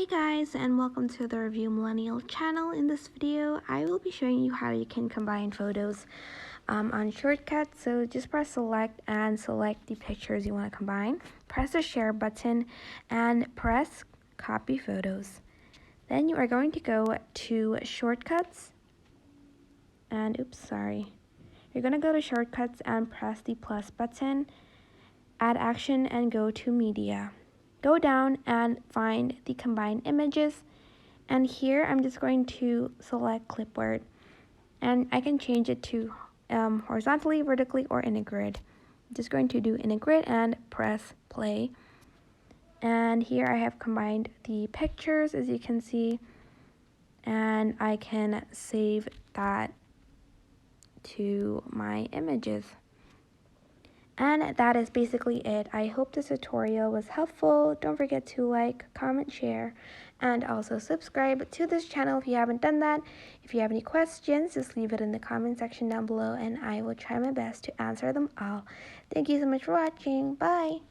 Hey guys, and welcome to the Review Millennial channel. In this video, I will be showing you how you can combine photos on Shortcut. So just press select and select the pictures you want to combine. Press the share button and press copy photos. Then you are going to go to shortcuts and You're going to go to shortcuts and press the plus button, add action, and go to media. Go down and find the combined images, and here I'm just going to select clipboard, and I can change it to horizontally, vertically, or in a grid. I'm just going to do in a grid and press play, and here I have combined the pictures, as you can see, and I can save that to my images. And that is basically it. I hope this tutorial was helpful. Don't forget to like, comment, share, and also subscribe to this channel if you haven't done that. If you have any questions, just leave it in the comment section down below and I will try my best to answer them all. Thank you so much for watching. Bye!